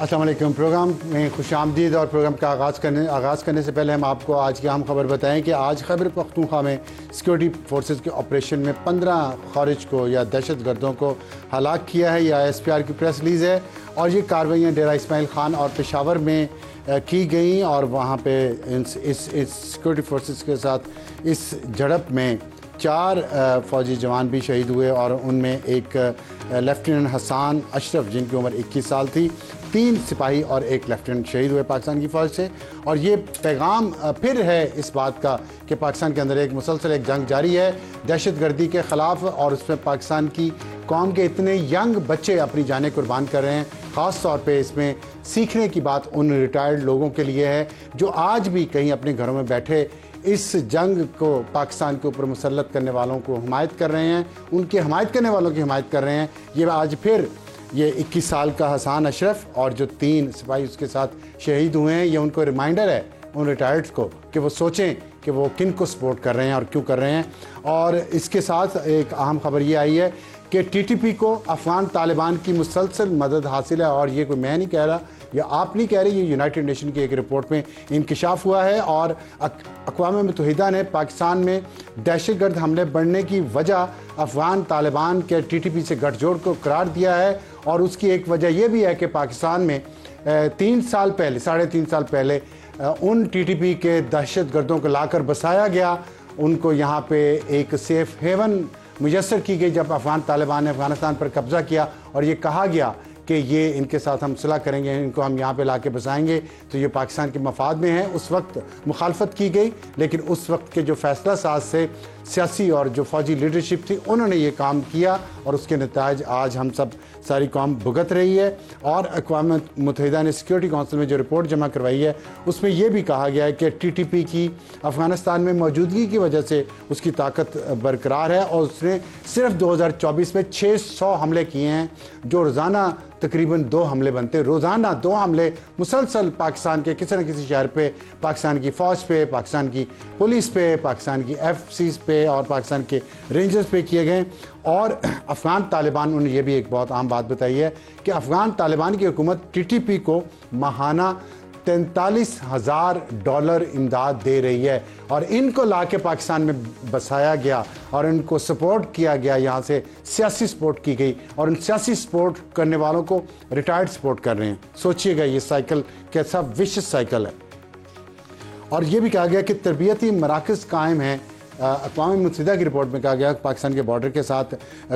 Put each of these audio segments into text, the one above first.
السلام علیکم. پروگرام میں خوش آمدید. اور پروگرام کا آغاز کرنے سے پہلے ہم آپ کو آج کی اہم خبر بتائیں کہ آج خیبر پختونخوا میں سیکورٹی فورسز کے آپریشن میں 15 خارج کو یا دہشت گردوں کو ہلاک کیا ہے. یہ ISPR کی پریس ریلیز ہے. اور یہ کارروائیاں ڈیرہ اسماعیل خان اور پشاور میں کی گئیں اور وہاں پہ اس سیکورٹی فورسز کے ساتھ اس جھڑپ میں 4 فوجی جوان بھی شہید ہوئے اور ان میں ایک لیفٹیننٹ حسان اشرف جن کی عمر 21 سال تھی. 3 سپاہی اور 1 لیفٹیننٹ شہید ہوئے پاکستان کی فوج سے. اور یہ پیغام پھر ہے اس بات کا کہ پاکستان کے اندر ایک مسلسل جنگ جاری ہے دہشت گردی کے خلاف, اور اس میں پاکستان کی قوم کے اتنے ینگ بچے اپنی جانیں قربان کر رہے ہیں. خاص طور پہ اس میں سیکھنے کی بات ان ریٹائرڈ لوگوں کے لیے ہے جو آج بھی کہیں اپنے گھروں میں بیٹھے اس جنگ کو پاکستان کے اوپر مسلط کرنے والوں کو حمایت کر رہے ہیں, ان کی حمایت کرنے والوں کی حمایت کر رہے ہیں. یہ آج پھر یہ 21 سال کا حسان اشرف اور جو 3 سپاہی اس کے ساتھ شہید ہوئے ہیں, یہ ان کو ریمائنڈر ہے ان ریٹائرڈز کو کہ وہ سوچیں کہ وہ کن کو سپورٹ کر رہے ہیں اور کیوں کر رہے ہیں. اور اس کے ساتھ ایک اہم خبر یہ آئی ہے کہ TTP کو افغان طالبان کی مسلسل مدد حاصل ہے. اور یہ کوئی میں نہیں کہہ رہا یا آپ نہیں کہہ رہے, یہ یونائٹڈ نیشن کی ایک رپورٹ میں انکشاف ہوا ہے. اور اقوام متحدہ نے پاکستان میں دہشت گرد حملے بڑھنے کی وجہ افغان طالبان کے TTP سے گٹھ جوڑ کو قرار دیا ہے. اور اس کی ایک وجہ یہ بھی ہے کہ پاکستان میں 3 سال پہلے 3.5 سال پہلے ان TTP کے دہشت گردوں کو لا کر بسایا گیا. ان کو یہاں پہ ایک سیف ہیون میسر کی گئی جب افغان طالبان نے افغانستان پر قبضہ کیا, اور یہ کہا گیا کہ یہ ان کے ساتھ ہم صلح کریں گے, ان کو ہم یہاں پہ لا کے بسائیں گے تو یہ پاکستان کے مفاد میں ہے. اس وقت مخالفت کی گئی, لیکن اس وقت کے جو فیصلہ ساز سے سیاسی اور جو فوجی لیڈرشپ تھی انہوں نے یہ کام کیا, اور اس کے نتائج آج ہم سب ساری قوم بھگت رہی ہے. اور اقوام متحدہ نے سیکورٹی کونسل میں جو رپورٹ جمع کروائی ہے اس میں یہ بھی کہا گیا ہے کہ TTP کی افغانستان میں موجودگی کی وجہ سے اس کی طاقت برقرار ہے, اور اس نے صرف 2024 میں 600 حملے کیے ہیں, جو روزانہ تقریباً 2 حملے بنتے, روزانہ 2 حملے مسلسل پاکستان کے کسی نہ کسی شہر پہ, پاکستان کی فوج پہ, پاکستان کی پولیس پہ, پاکستان کی FCs پہ اور پاکستان کے رینجرز پہ کیے گئے. اور افغان طالبان, انہوں نے یہ بھی ایک بہت عام بات بتائی ہے کہ افغان طالبان کی حکومت TTP کو ماہانہ $43,000 امداد دے رہی ہے, اور ان کو لا کے پاکستان میں بسایا گیا اور ان کو سپورٹ کیا گیا, یہاں سے سیاسی سپورٹ کی گئی, اور ان سیاسی سپورٹ کرنے والوں کو ریٹائرڈ سپورٹ کر رہے ہیں. سوچئے گا یہ سائیکل کیسا وشس سائیکل ہے. اور یہ بھی کہا گیا کہ تربیتی مراکز قائم ہیں. اقوام متحدہ کی رپورٹ میں کہا گیا کہ پاکستان کے بارڈر کے ساتھ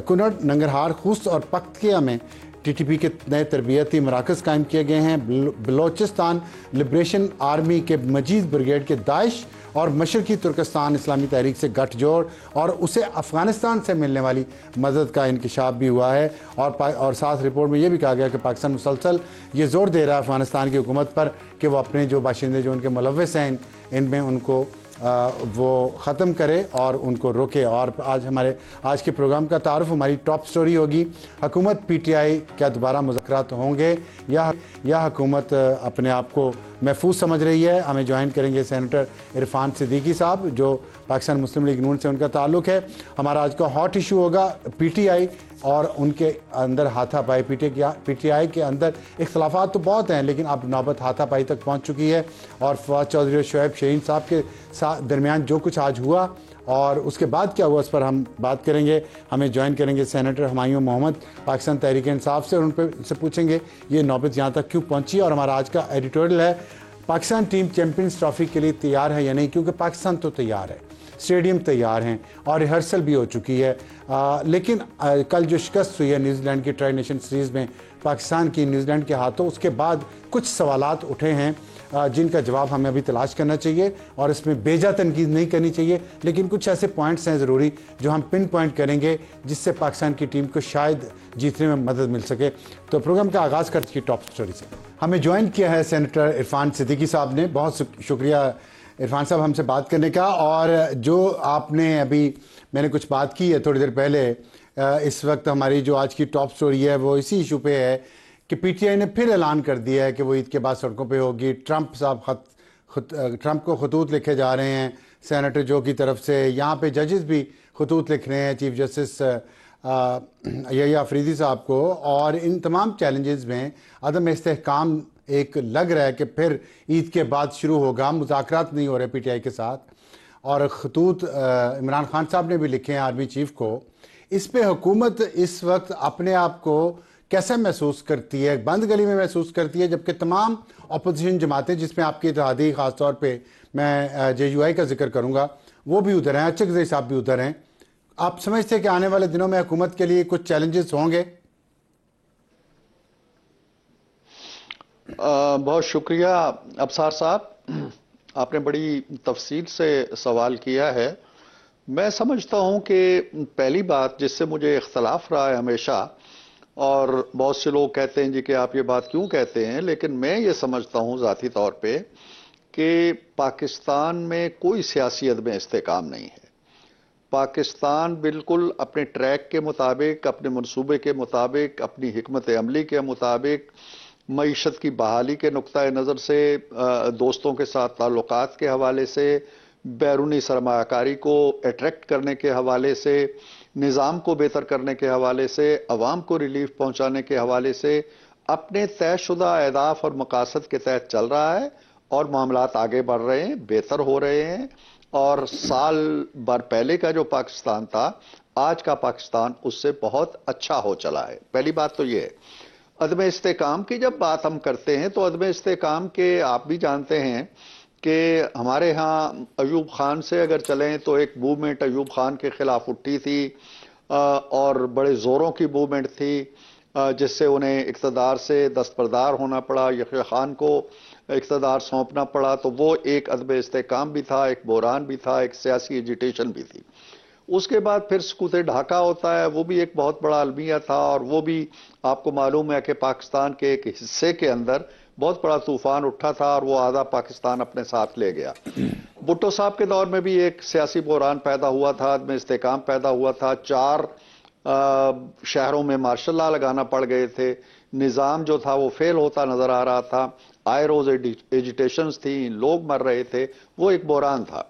کنڑ, ننگرہار, خوست اور پختیا میں TTP کے نئے تربیتی مراکز قائم کیے گئے ہیں. بلوچستان لبریشن آرمی کے مجید بریگیڈ کے داعش اور مشرقی ترکستان اسلامی تحریک سے گٹھ جوڑ اور اسے افغانستان سے ملنے والی مدد کا انکشاف بھی ہوا ہے. اور ساتھ رپورٹ میں یہ بھی کہا گیا کہ پاکستان مسلسل یہ زور دے رہا ہے افغانستان کی حکومت پر کہ وہ اپنے جو باشندے جو ان کے ملوث ہیں ان میں ان کو وہ ختم کرے اور ان کو روکے. اور آج کے پروگرام کا تعارف ہماری ٹاپ سٹوری ہوگی, حکومت PTI کیا دوبارہ مذاکرات ہوں گے یا حکومت اپنے آپ کو محفوظ سمجھ رہی ہے. ہمیں جوائن کریں گے سینیٹر عرفان صدیقی صاحب جو پاکستان مسلم لیگ نون سے ان کا تعلق ہے. ہمارا آج کا ہاٹ ایشو ہوگا PTI اور ان کے اندر ہاتھا پائی. PTI کے اندر اختلافات تو بہت ہیں, لیکن اب نوبت ہاتھا پائی تک پہنچ چکی ہے. اور فواد چودھری اور شعیب شہین صاحب کے درمیان جو کچھ آج ہوا اور اس کے بعد کیا ہوا اس پر ہم بات کریں گے. ہمیں جوائن کریں گے سینیٹر ہمایوں محمد پاکستان تحریک انصاف سے, اور ان سے پوچھیں گے یہ نوبت یہاں تک کیوں پہنچی. اور ہمارا آج کا ایڈیٹوریل ہے پاکستان ٹیم چیمپئنز ٹرافی کے لیے تیار ہے یا نہیں, کیونکہ پاکستان تو تیار ہے, اسٹیڈیم تیار ہیں اور ریہرسل بھی ہو چکی ہے. لیکن کل جو شکست ہوئی ہے نیوزی لینڈ کی ٹرائی نیشن سیریز میں پاکستان کی نیوزی لینڈ کے ہاتھوں, اس کے بعد کچھ سوالات اٹھے ہیں جن کا جواب ہمیں ابھی تلاش کرنا چاہیے, اور اس میں بیجا تنقید نہیں کرنی چاہیے, لیکن کچھ ایسے پوائنٹس ہیں ضروری جو ہم پن پوائنٹ کریں گے جس سے پاکستان کی ٹیم کو شاید جیتنے میں مدد مل سکے. تو پروگرام کا آغاز کرتے ہیں ٹاپ سٹوری سے. ہمیں جوائن کیا ہے سینیٹر عرفان صدیقی صاحب نے. بہت شکریہ عرفان صاحب ہم سے بات کرنے کا. اور جو آپ نے ابھی میں نے کچھ بات کی ہے تھوڑی دیر پہلے, اس وقت ہماری جو آج کی ٹاپ سٹوری ہے وہ اسی ایشو پہ ہے کہ PTI نے پھر اعلان کر دیا ہے کہ وہ عید کے بعد سڑکوں پہ ہوگی. ٹرمپ کو خطوط لکھے جا رہے ہیں سینیٹر جو کی طرف سے, یہاں پہ ججز بھی خطوط لکھ رہے ہیں. چیف جسٹس یحییٰ آفریدی صاحب کو، اور ان تمام چیلنجز میں عدم استحکام ایک لگ رہا ہے کہ پھر عید کے بعد شروع ہوگا، مذاکرات نہیں ہو رہے پی ٹی آئی کے ساتھ، اور خطوط عمران خان صاحب نے بھی لکھے ہیں آرمی چیف کو. اس پہ حکومت اس وقت اپنے آپ کو کیسے محسوس کرتی ہے؟ بند گلی میں محسوس کرتی ہے، جبکہ تمام اپوزیشن جماعتیں جس میں آپ کی اتحادی خاص طور پہ میں جے یو آئی کا ذکر کروں گا وہ بھی ادھر ہیں، اچھک صاحب بھی ادھر ہیں. آپ سمجھتے ہیں کہ آنے والے دنوں میں حکومت کے لیے کچھ چیلنجز ہوں گے؟ بہت شکریہ ابصار صاحب، آپ نے بڑی تفصیل سے سوال کیا ہے. میں سمجھتا ہوں کہ پہلی بات جس سے مجھے اختلاف رہا ہے ہمیشہ، اور بہت سے لوگ کہتے ہیں جی کہ آپ یہ بات کیوں کہتے ہیں، لیکن میں یہ سمجھتا ہوں ذاتی طور پہ کہ پاکستان میں کوئی سیاسی عدم استحکام نہیں ہے. پاکستان بالکل اپنے ٹریک کے مطابق، اپنے منصوبے کے مطابق، اپنی حکمت عملی کے مطابق، معیشت کی بحالی کے نقطہ نظر سے، دوستوں کے ساتھ تعلقات کے حوالے سے، بیرونی سرمایہ کاری کو اٹریکٹ کرنے کے حوالے سے، نظام کو بہتر کرنے کے حوالے سے، عوام کو ریلیف پہنچانے کے حوالے سے اپنے طے شدہ اہداف اور مقاصد کے تحت چل رہا ہے، اور معاملات آگے بڑھ رہے ہیں، بہتر ہو رہے ہیں. اور سال بھر پہلے کا جو پاکستان تھا، آج کا پاکستان اس سے بہت اچھا ہو چلا ہے. پہلی بات تو یہ ہے. عدم استحکام کی جب بات ہم کرتے ہیں تو عدم استحکام کے آپ بھی جانتے ہیں کہ ہمارے ہاں ایوب خان سے اگر چلیں تو ایک موومنٹ ایوب خان کے خلاف اٹھی تھی، اور بڑے زوروں کی موومنٹ تھی، جس سے انہیں اقتدار سے دستبردار ہونا پڑا، یحییٰ خان کو اقتدار سونپنا پڑا. تو وہ ایک عدم استحکام بھی تھا، ایک بحران بھی تھا، ایک سیاسی ایجیٹیشن بھی تھی. اس کے بعد پھر سکوت ڈھاکہ ہوتا ہے، وہ بھی ایک بہت بڑا المیہ تھا، اور وہ بھی آپ کو معلوم ہے کہ پاکستان کے ایک حصے کے اندر بہت بڑا طوفان اٹھا تھا، اور وہ آدھا پاکستان اپنے ساتھ لے گیا. بھٹو صاحب کے دور میں بھی ایک سیاسی بحران پیدا ہوا تھا، عدم استحکام پیدا ہوا تھا. 4 شہروں میں مارشل لا لگانا پڑ گئے تھے. نظام جو تھا وہ فیل ہوتا نظر آ رہا تھا. آئے روز ایجیٹیشنز تھیں، لوگ مر رہے تھے. وہ ایک بحران تھا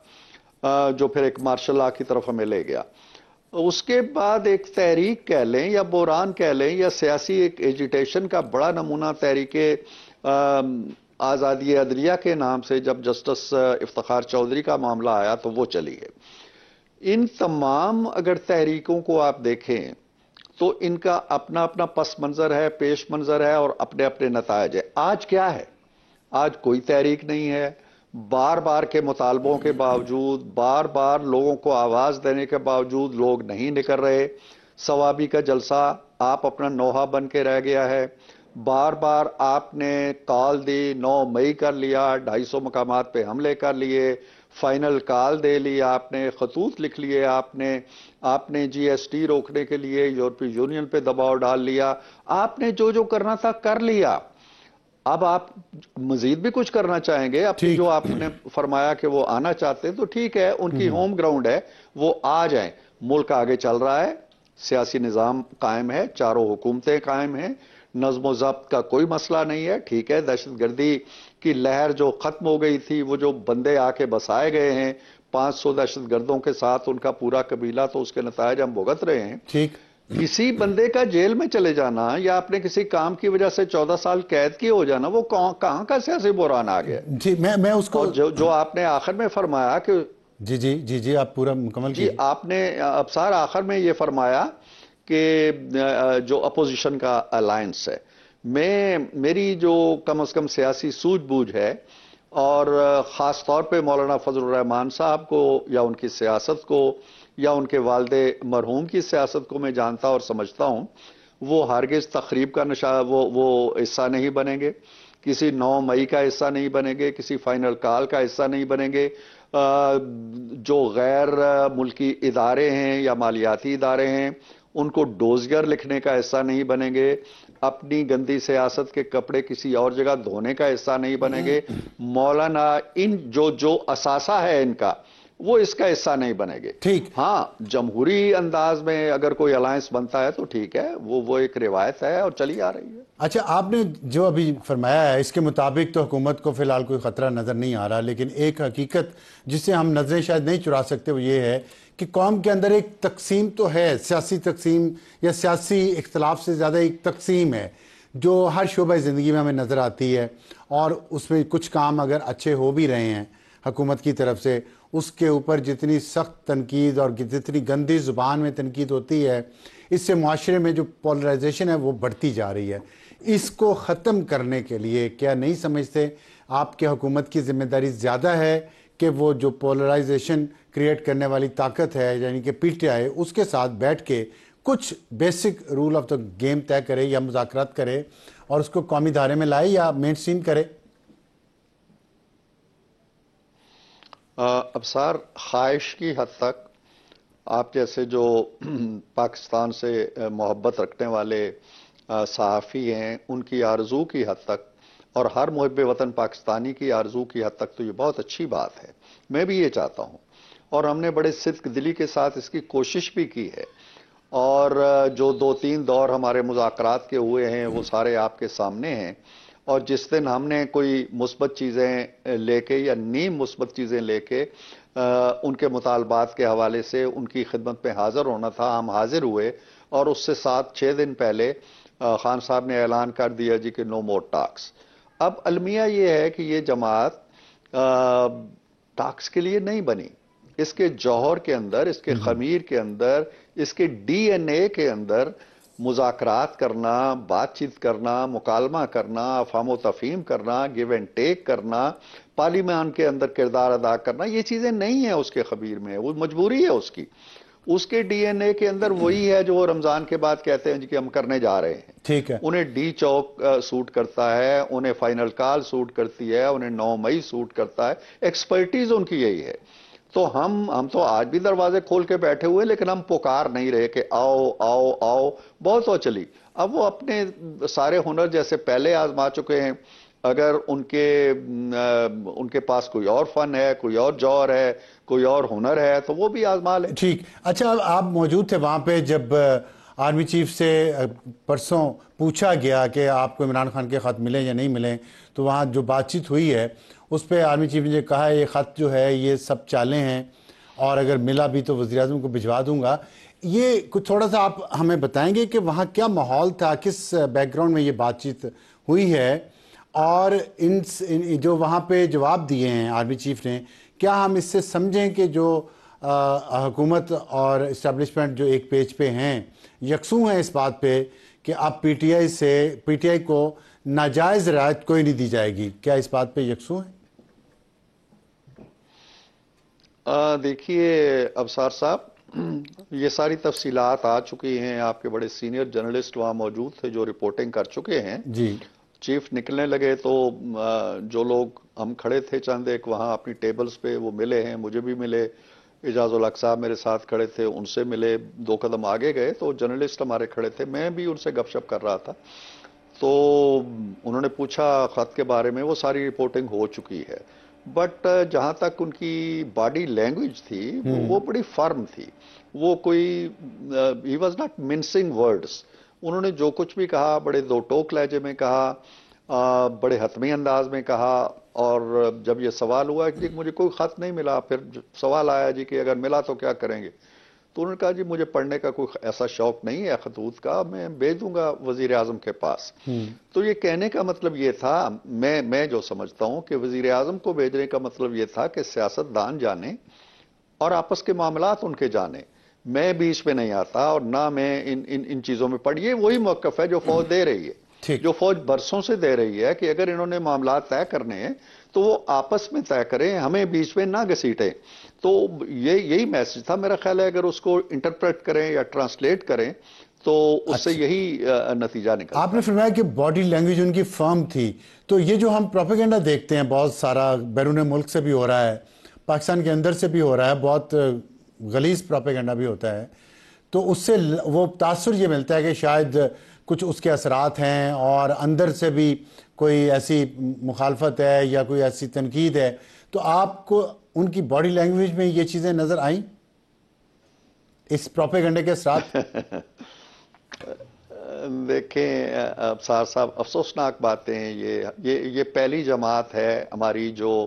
جو پھر ایک مارشل لا کی طرف ہمیں لے گیا. اس کے بعد ایک تحریک کہہ لیں یا بحران کہہ لیں یا سیاسی ایک ایجیٹیشن کا بڑا نمونہ تحریک آزادی عدلیہ کے نام سے جب جسٹس افتخار چودھری کا معاملہ آیا تو وہ چلی ہے. ان تمام اگر تحریکوں کو آپ دیکھیں تو ان کا اپنا اپنا پس منظر ہے، پیش منظر ہے، اور اپنے اپنے نتائج ہے. آج کیا ہے؟ آج کوئی تحریک نہیں ہے. بار بار کے مطالبوں کے باوجود، بار بار لوگوں کو آواز دینے کے باوجود لوگ نہیں نکل رہے. ثوابی کا جلسہ آپ اپنا نوحہ بن کے رہ گیا ہے. بار بار آپ نے کال دی، 9 مئی کر لیا، 250 مقامات پہ حملے کر لیے، فائنل کال دے لی، آپ نے خطوط لکھ لیے، آپ نے جی ایس ٹی روکنے کے لیے یورپی یونین پہ دباؤ ڈال لیا. آپ نے جو کرنا تھا کر لیا. اب آپ مزید بھی کچھ کرنا چاہیں گے. اب جو آپ نے فرمایا کہ وہ آنا چاہتے ہیں تو ٹھیک ہے، ان کی ہوم گراؤنڈ ہے، وہ آ جائیں. ملک آگے چل رہا ہے، سیاسی نظام قائم ہے، چاروں حکومتیں قائم ہیں، نظم و ضبط کا کوئی مسئلہ نہیں ہے. ٹھیک ہے، دہشت گردی کی لہر جو ختم ہو گئی تھی، وہ جو بندے آ کے بسائے گئے ہیں 500 دہشت گردوں کے ساتھ، ان کا پورا قبیلہ، تو اس کے نتائج ہم بھگت رہے ہیں. ٹھیک. کسی بندے کا جیل میں چلے جانا یا اپنے کسی کام کی وجہ سے 14 سال قید کی ہو جانا، وہ کہاں کا سیاسی بحران آ گیا؟ جی میں اس کو، اور جو آپ نے آخر میں فرمایا کہ جی آپ پورا مکمل کیجئے. آپ نے ابصار آخر میں یہ فرمایا کہ جو اپوزیشن کا الائنس ہے، میری جو کم از کم سیاسی سوجھ بوجھ ہے، اور خاص طور پہ مولانا فضل الرحمان صاحب کو یا ان کی سیاست کو یا ان کے والد مرحوم کی سیاست کو میں جانتا اور سمجھتا ہوں، وہ ہرگز تخریب کا وہ حصہ نہیں بنیں گے، کسی 9 مئی کا حصہ نہیں بنیں گے، کسی فائنل کال کا حصہ نہیں بنیں گے. جو غیر ملکی ادارے ہیں یا مالیاتی ادارے ہیں، ان کو ڈوزگر لکھنے کا حصہ نہیں بنیں گے. اپنی گندی سیاست کے کپڑے کسی اور جگہ دھونے کا حصہ نہیں بنیں گے. مولانا جو اثاثہ ہے ان کا، وہ اس کا حصہ نہیں بنے گے. ٹھیک. ہاں جمہوری انداز میں اگر کوئی الائنس بنتا ہے تو ٹھیک ہے, وہ ایک روایت ہے اور چلی آ رہی ہے. اچھا, آپ نے جو ابھی فرمایا ہے اس کے مطابق تو حکومت کو فی الحال کوئی خطرہ نظر نہیں آ رہا, لیکن ایک حقیقت جس سے ہم نظریں شاید نہیں چرا سکتے وہ یہ ہے کہ قوم کے اندر ایک تقسیم تو ہے, سیاسی تقسیم یا سیاسی اختلاف سے زیادہ ایک تقسیم ہے جو ہر شعبہ زندگی میں ہمیں نظر آتی ہے, اور اس میں کچھ کام اگر اچھے ہو بھی رہے ہیں حکومت کی طرف سے, اس کے اوپر جتنی سخت تنقید اور جتنی گندی زبان میں تنقید ہوتی ہے, اس سے معاشرے میں جو پولرائزیشن ہے وہ بڑھتی جا رہی ہے. اس کو ختم کرنے کے لیے کیا نہیں سمجھتے آپ کے حکومت کی ذمہ داری زیادہ ہے کہ وہ جو پولرائزیشن کریٹ کرنے والی طاقت ہے یعنی کہ پی ٹی آئی, اس کے ساتھ بیٹھ کے کچھ basic rule of the game طے کرے یا مذاکرات کرے اور اس کو قومی دھارے میں لائے یا مین اسٹریم کرے؟ ابصار, خواہش کی حد تک آپ جیسے جو پاکستان سے محبت رکھنے والے صحافی ہیں ان کی آرزو کی حد تک اور ہر محب وطن پاکستانی کی آرزو کی حد تک تو یہ بہت اچھی بات ہے. میں بھی یہ چاہتا ہوں اور ہم نے بڑے صدق دلی کے ساتھ اس کی کوشش بھی کی ہے, اور جو 2-3 دور ہمارے مذاکرات کے ہوئے ہیں وہ سارے آپ کے سامنے ہیں, اور جس دن ہم نے کوئی مثبت چیزیں لے کے یا نیم مثبت چیزیں لے کے ان کے مطالبات کے حوالے سے ان کی خدمت میں حاضر ہونا تھا, ہم حاضر ہوئے, اور اس سے 7-6 دن پہلے خان صاحب نے اعلان کر دیا جی کہ نو مور ٹاکس. اب المیہ یہ ہے کہ یہ جماعت ٹاکس کے لیے نہیں بنی, اس کے جوہر کے اندر, اس کے خمیر کے اندر, اس کے ڈی این اے کے اندر مذاکرات کرنا, بات چیت کرنا, مکالمہ کرنا, افہام و تفہیم کرنا, گیو اینڈ ٹیک کرنا, پارلیمان کے اندر کردار ادا کرنا, یہ چیزیں نہیں ہیں اس کے خمیر میں, وہ مجبوری ہے اس کی. اس کے ڈی این اے کے اندر وہی ہے جو وہ رمضان کے بعد کہتے ہیں جی کہ ہم کرنے جا رہے ہیں. ٹھیک ہے. انہیں ڈی چوک سوٹ کرتا ہے, انہیں فائنل کال سوٹ کرتی ہے, انہیں 9 مئی سوٹ کرتا ہے, ایکسپرٹیز ان کی یہی ہے. تو ہم تو آج بھی دروازے کھول کے بیٹھے ہوئے, لیکن ہم پکار نہیں رہے کہ آؤ آؤ آؤ, بہت ہو چلی. اب وہ اپنے سارے ہنر جیسے پہلے آزما چکے ہیں, اگر ان کے پاس کوئی اور فن ہے, کوئی اور جوہر ہے, کوئی اور ہنر ہے تو وہ بھی آزما لیں. ٹھیک. اچھا, آپ موجود تھے وہاں پہ جب آرمی چیف سے پرسوں پوچھا گیا کہ آپ کو عمران خان کے خط ملیں یا نہیں ملیں, تو وہاں جو بات چیت ہوئی ہے اس پہ آرمی چیف نے کہا ہے یہ خط جو ہے یہ سب چالیں ہیں, اور اگر ملا بھی تو وزیر اعظم کو بھجوا دوں گا. یہ کچھ تھوڑا سا آپ ہمیں بتائیں گے کہ وہاں کیا ماحول تھا, کس بیک گراؤنڈ میں یہ بات چیت ہوئی ہے, اور جو وہاں پہ جواب دیے ہیں آرمی چیف نے, کیا ہم اس سے سمجھیں کہ جو حکومت اور اسٹیبلشمنٹ جو ایک پیج پہ ہیں یکسوں ہیں اس بات پہ کہ اب پی ٹی آئی کو ناجائز رعایت کوئی نہیں دی جائے گی, کیا اس بات پہ یکسوں ہیں؟ دیکھیے ابصار صاحب, یہ ساری تفصیلات آ چکی ہیں, آپ کے بڑے سینئر جرنلسٹ وہاں موجود تھے جو رپورٹنگ کر چکے ہیں. جی. چیف نکلنے لگے تو جو لوگ ہم کھڑے تھے چند ایک وہاں اپنی ٹیبلز پہ, وہ ملے ہیں, مجھے بھی ملے, اعجاز الحق صاحب میرے ساتھ کھڑے تھے, ان سے ملے, 2 قدم آگے گئے تو جرنلسٹ ہمارے کھڑے تھے, میں بھی ان سے گپ شپ کر رہا تھا. تو انہوں نے پوچھا خط کے بارے میں, وہ ساری رپورٹنگ ہو چکی ہے, بٹ جہاں تک ان کی باڈی لینگویج تھی وہ بڑی فرم تھی, وہ کوئی ہی واز ناٹ منسنگ ورڈز. انہوں نے جو کچھ بھی کہا بڑے 2 ٹوک لہجے میں کہا, بڑے حتمی انداز میں کہا, اور جب یہ سوال ہوا کہ مجھے کوئی خط نہیں ملا, پھر سوال آیا جی کہ اگر ملا تو کیا کریں گے, تو انہوں نے کہا جی مجھے پڑھنے کا کوئی ایسا شوق نہیں ہے خطوط کا, میں بھیج دوں گا وزیر اعظم کے پاس. تو یہ کہنے کا مطلب یہ تھا, میں جو سمجھتا ہوں کہ وزیر اعظم کو بھیجنے کا مطلب یہ تھا کہ سیاست دان جانے اور آپس کے معاملات ان کے جانے, میں بیچ میں نہیں آتا اور نہ میں ان چیزوں میں پڑھیے. وہی موقف ہے جو فوج دے رہی ہے, جو فوج برسوں سے دے رہی ہے کہ اگر انہوں نے معاملات طے کرنے ہیں تو وہ آپس میں طے کریں, ہمیں بیچ میں نہ گھسیٹیں. تو یہی میسج تھا میرا خیال ہے, اگر اس کو انٹرپریٹ کریں یا ٹرانسلیٹ کریں تو اس سے یہی نتیجہ نکلتا. آپ نے فرمایا کہ باڈی لینگویج ان کی فرم تھی, تو یہ جو ہم پروپیگنڈا دیکھتے ہیں بہت سارا بیرون ملک سے بھی ہو رہا ہے, پاکستان کے اندر سے بھی ہو رہا ہے, بہت غلیظ پروپیگنڈا بھی ہوتا ہے, تو اس سے وہ تاثر یہ ملتا ہے کہ شاید کچھ اس کے اثرات ہیں اور اندر سے بھی کوئی ایسی مخالفت ہے یا کوئی ایسی تنقید ہے. تو آپ کو ان کی باڈی لینگویج میں یہ چیزیں نظر آئیں اس پروپیگنڈے کے اثرات؟ دیکھیں ابصار صاحب، افسوسناک باتیں ہیں یہ پہلی جماعت ہے ہماری جو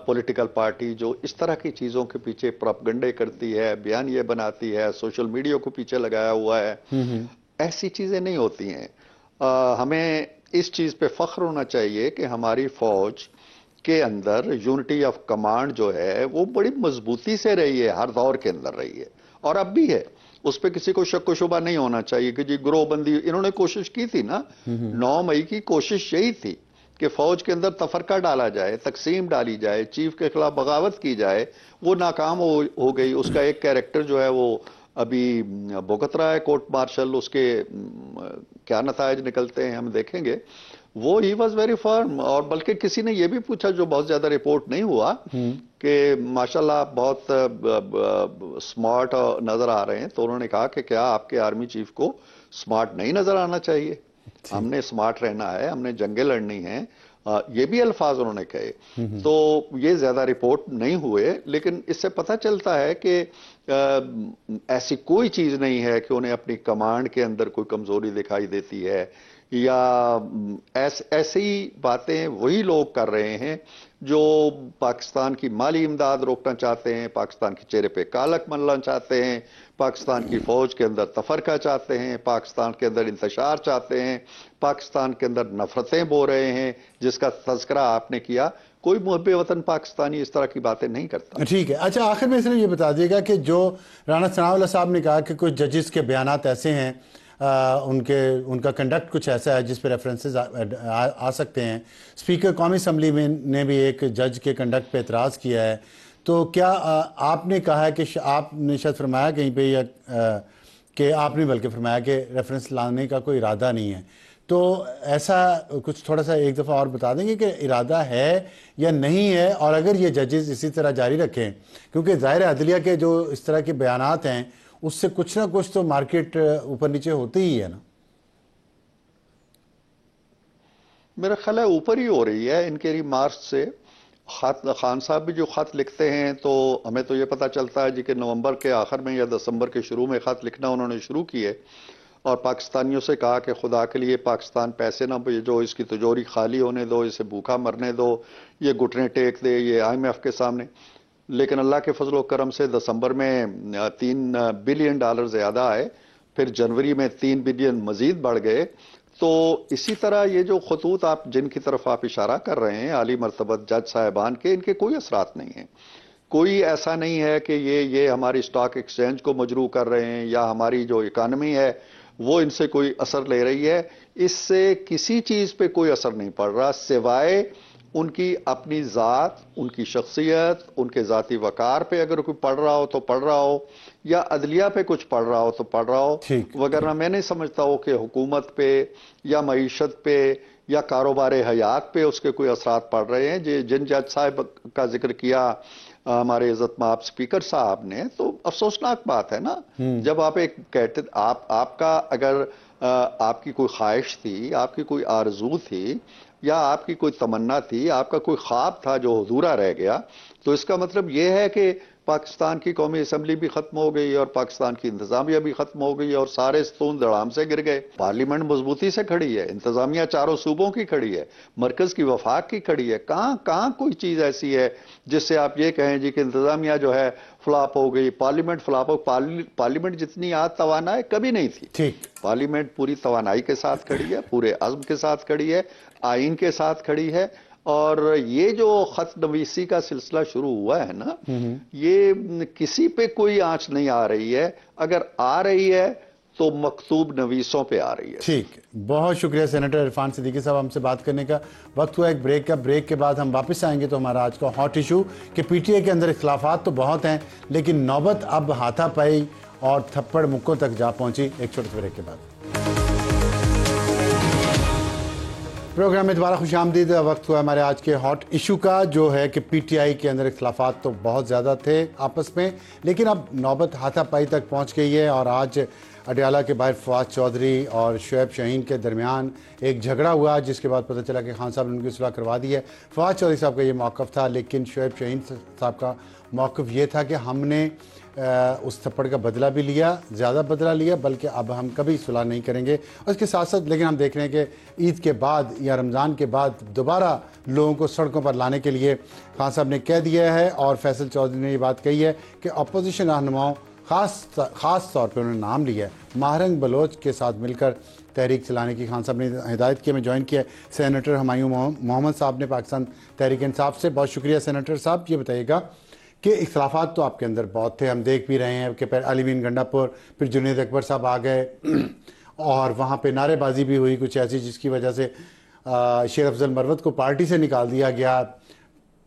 پولیٹیکل پارٹی جو اس طرح کی چیزوں کے پیچھے پروپیگنڈے کرتی ہے، بیان یہ بناتی ہے، سوشل میڈیا کو پیچھے لگایا ہوا ہے. ایسی چیزیں نہیں ہوتی ہیں. ہمیں اس چیز پہ فخر ہونا چاہیے کہ ہماری فوج کے اندر یونٹی آف کمانڈ جو ہے وہ بڑی مضبوطی سے رہی ہے، ہر دور کے اندر رہی ہے اور اب بھی ہے. اس پہ کسی کو شک و شبہ نہیں ہونا چاہیے کہ جی گروہ بندی انہوں نے کوشش کی تھی نا. 9 مئی کی کوشش یہی تھی کہ فوج کے اندر تفرقہ ڈالا جائے، تقسیم ڈالی جائے، چیف کے خلاف بغاوت کی جائے. وہ ناکام ہو گئی. اس کا ایک کیریکٹر جو ہے وہ ابھی بھگت رہا ہے کورٹ مارشل. اس کے کیا نتائج نکلتے ہیں ہم دیکھیں گے. وہ ہی واز ویری فرم. اور بلکہ کسی نے یہ بھی پوچھا جو بہت زیادہ رپورٹ نہیں ہوا کہ ماشاءاللہ آپ بہت سمارٹ نظر آ رہے ہیں، تو انہوں نے کہا کہ کیا آپ کے آرمی چیف کو سمارٹ نہیں نظر آنا چاہیے؟ ہم نے سمارٹ رہنا ہے، ہم نے جنگیں لڑنی ہیں. یہ بھی الفاظ انہوں نے کہے. تو یہ زیادہ رپورٹ نہیں ہوئے، لیکن اس سے پتہ چلتا ہے کہ ایسی کوئی چیز نہیں ہے کہ انہیں اپنی کمانڈ کے اندر کوئی کمزوری دکھائی دیتی ہے، یا ایسی باتیں وہی لوگ کر رہے ہیں جو پاکستان کی مالی امداد روکنا چاہتے ہیں، پاکستان کے چہرے پہ کالک ملنا چاہتے ہیں، پاکستان کی فوج کے اندر تفرقہ چاہتے ہیں، پاکستان کے اندر انتشار چاہتے ہیں، پاکستان کے اندر نفرتیں بو رہے ہیں، جس کا تذکرہ آپ نے کیا. کوئی محب وطن پاکستانی اس طرح کی باتیں نہیں کرتا. ٹھیک ہے. اچھا آخر میں صرف یہ بتا دیے گا کہ جو رانا ثناء اللہ صاحب نے کہا کہ کچھ ججز کے بیانات ایسے ہیں، ان کا کنڈکٹ کچھ ایسا ہے جس پہ ریفرنسز آ سکتے ہیں. اسپیکر قومی اسمبلی میں نے بھی ایک جج کے کنڈکٹ پہ اعتراض کیا ہے. تو کیا آپ نے کہا ہے کہ آپ نے شاید فرمایا کہیں پہ یا کہ آپ نے بلکہ فرمایا کہ ریفرنس لانے کا کوئی ارادہ نہیں ہے؟ تو ایسا کچھ تھوڑا سا ایک دفعہ اور بتا دیں گے کہ ارادہ ہے یا نہیں ہے؟ اور اگر یہ ججز اسی طرح جاری رکھیں، کیونکہ ظاہر عدلیہ کے جو اس طرح کے بیانات ہیں اس سے کچھ نہ کچھ تو مارکیٹ اوپر نیچے ہوتی ہی ہے نا. میرا خیال ہے اوپر ہی ہو رہی ہے ان کے ریمارکس سے. خان صاحب بھی جو خط لکھتے ہیں تو ہمیں تو یہ پتہ چلتا ہے جی کہ نومبر کے آخر میں یا دسمبر کے شروع میں خط لکھنا انہوں نے شروع کیے اور پاکستانیوں سے کہا کہ خدا کے لیے پاکستان پیسے نہ بھیجو، اس کی تجوری خالی ہونے دو، اسے بھوکا مرنے دو، یہ گھٹنے ٹیک دے یہ IMF کے سامنے. لیکن اللہ کے فضل و کرم سے دسمبر میں $3 بلین زیادہ آئے، پھر جنوری میں 3 بلین مزید بڑھ گئے. تو اسی طرح یہ جو خطوط جن کی طرف آپ اشارہ کر رہے ہیں عالی مرتبت جج صاحبان کے، ان کے کوئی اثرات نہیں ہیں. کوئی ایسا نہیں ہے کہ یہ ہماری اسٹاک ایکسچینج کو مجروح کر رہے ہیں یا ہماری جو اکانومی ہے وہ ان سے کوئی اثر لے رہی ہے. اس سے کسی چیز پہ کوئی اثر نہیں پڑ رہا سوائے ان کی اپنی ذات، ان کی شخصیت، ان کے ذاتی وقار پہ اگر کوئی پڑھ رہا ہو تو پڑھ رہا ہو، یا عدلیہ پہ کچھ پڑھ رہا ہو تو پڑھ رہا ہو. وگرنہ میں نہیں سمجھتا ہوں کہ حکومت پہ یا معیشت پہ یا کاروبار حیات پہ اس کے کوئی اثرات پڑ رہے ہیں. جن جج صاحب کا ذکر کیا ہمارے عزت مآب اسپیکر صاحب نے، تو افسوسناک بات ہے نا. جب آپ ایک کہتے آپ کا اگر آپ کی کوئی خواہش تھی، آپ کی کوئی آرزو تھی یا آپ کی کوئی تمنا تھی، آپ کا کوئی خواب تھا جو ادھورا رہ گیا، تو اس کا مطلب یہ ہے کہ پاکستان کی قومی اسمبلی بھی ختم ہو گئی اور پاکستان کی انتظامیہ بھی ختم ہو گئی اور سارے ستون دڑام سے گر گئے. پارلیمنٹ مضبوطی سے کھڑی ہے، انتظامیہ چاروں صوبوں کی کھڑی ہے، مرکز کی وفاق کی کھڑی ہے. کہاں کوئی چیز ایسی ہے جس سے آپ یہ کہیں جی کہ انتظامیہ جو ہے فلاپ ہو گئی، پارلیمنٹ فلاپ ہو. پارلیمنٹ جتنی توانائی کبھی نہیں تھی. پارلیمنٹ پوری توانائی کے ساتھ کھڑی ہے، پورے عزم کے ساتھ کھڑی ہے، آئین کے ساتھ کھڑی ہے. اور یہ جو خط نویسی کا سلسلہ شروع ہوا ہے نا، یہ کسی پہ کوئی آنچ نہیں آ رہی ہے. اگر آ رہی ہے تو مکتوب نویسوں پہ آ رہی ہے. ٹھیک، بہت شکریہ سینیٹر عرفان صدیقی صاحب ہم سے بات کرنے کا. وقت ہوا ایک بریک کا. بریک کے بعد ہم واپس آئیں گے تو ہمارا آج کا ہاٹ ایشو کہ پی ٹی آئی کے اندر اختلافات تو بہت ہیں لیکن نوبت اب ہاتھا پائی اور تھپڑ مکوں تک جا پہنچی. ایک چھوٹے سے بریک کے بعد پروگرام میں دوبارہ خوش آمدید. وقت ہوا ہمارے آج کے ہاٹ ایشو کا جو ہے کہ پی ٹی آئی کے اندر اختلافات تو بہت زیادہ تھے آپس میں، لیکن اب نوبت ہاتھا پائی تک پہنچ گئی ہے اور آج اڈیالہ کے باہر فواد چودھری اور شعیب شاہین کے درمیان ایک جھگڑا ہوا، جس کے بعد پتہ چلا کہ خان صاحب نے ان کی صلح کروا دی ہے۔ فواد چودھری صاحب کا یہ موقف تھا، لیکن شعیب شاہین صاحب کا موقف یہ تھا کہ ہم نے اس تھپڑ کا بدلہ بھی لیا، زیادہ بدلہ لیا، بلکہ اب ہم کبھی صلح نہیں کریں گے۔ اور اس کے ساتھ ساتھ لیکن ہم دیکھ رہے ہیں کہ عید کے بعد یا رمضان کے بعد دوبارہ لوگوں کو سڑکوں پر لانے کے لیے خان صاحب نے کہہ دیا ہے، اور فیصل چودھری نے یہ بات کہی ہے کہ اپوزیشن رہنماؤں خاص طور پہ انہوں نے نام لیا ہے ماہرنگ بلوچ کے ساتھ مل کر تحریک چلانے کی خان صاحب نے ہدایت کی۔ میں جوائن کیا ہے سینیٹر ہمایوں محمد صاحب نے پاکستان تحریک انصاف سے۔ بہت شکریہ سینیٹر صاحب۔ یہ بتائیے گا کہ اختلافات تو آپ کے اندر بہت تھے، ہم دیکھ بھی رہے ہیں کہ پھر علی مین گنڈا پور، پھر جنید اکبر صاحب آ گئے اور وہاں پہ نعرے بازی بھی ہوئی کچھ ایسی، جس کی وجہ سے شیر افضل مروت کو پارٹی سے نکال دیا گیا۔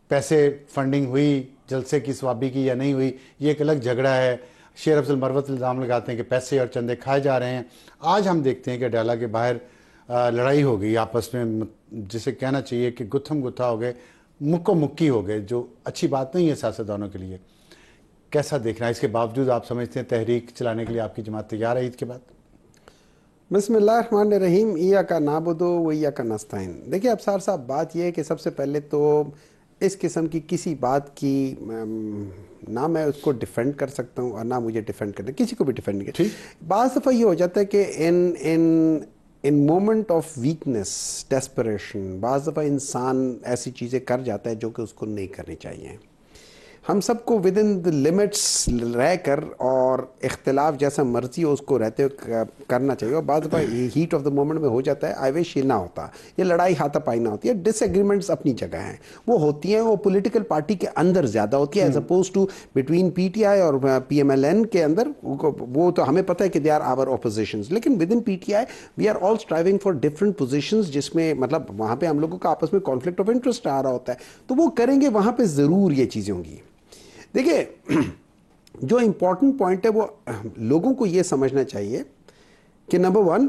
پیسے فنڈنگ ہوئی جلسے کی ثوابی کی یا نہیں ہوئی، یہ ایک الگ جھگڑا ہے۔ شیر افضل مروت الزام لگاتے ہیں کہ پیسے اور چندے کھائے جا رہے ہیں۔ آج ہم دیکھتے ہیں کہ اڈیالہ کے باہر لڑائی ہو گئی آپس میں، جسے کہنا چاہیے کہ گتھم گتھا ہو گئے، مکو مکی ہو گئے، جو اچھی بات نہیں ہے سیاستدانوں کے لیے۔ کیسا دیکھنا ہے؟ اس کے باوجود آپ سمجھتے ہیں تحریک چلانے کے لیے آپ کی جماعت تیار ہے عید کے بعد؟ بسم اللہ الرحمن الرحیم، ایاک نعبد و ایاک نستعین۔ دیکھیے ابصار صاحب، بات یہ ہے کہ سب سے پہلے تو اس قسم کی کسی بات کی نہ میں اس کو ڈیفینڈ کر سکتا ہوں اور نہ مجھے ڈیفینڈ کرنا، کسی کو بھی ڈیفینڈ نہیں کرنا۔ بعض دفعہ یہ ہو جاتا ہے کہ in moment of weakness, desperation, بعض دفعہ انسان ایسی چیزیں کر جاتا ہے جو کہ اس کو نہیں کرنی چاہیے۔ ہم سب کو ود ان دی لمٹس رہ کر اور اختلاف جیسا مرضی ہو اس کو رہتے ہوئے کرنا چاہیے، اور بعض دفعہ ہیٹ آف دا مومنٹ میں ہو جاتا ہے۔ آئی وش یہ نہ ہوتا، یہ لڑائی ہاتھا پائی نہ ہوتی ہے۔ ڈس ایگریمنٹس اپنی جگہ ہیں، وہ ہوتی ہیں، وہ پولیٹیکل پارٹی کے اندر زیادہ ہوتی ہے as oppose to between P T I اور پی ایم ایل این کے اندر۔ وہ تو ہمیں پتہ ہے کہ دے آر آور اپوزیشنز، لیکن with in P T I we are all striving for different positions, جس میں مطلب وہاں پہ ہم لوگوں کا آپس میں کانفلکٹ آف انٹرسٹ آ رہا ہوتا ہے، تو وہ کریں گے، وہاں پہ ضرور یہ چیزیں ہوں گی۔ دیکھیے جو امپورٹنٹ پوائنٹ ہے وہ لوگوں کو یہ سمجھنا چاہیے کہ نمبر 1،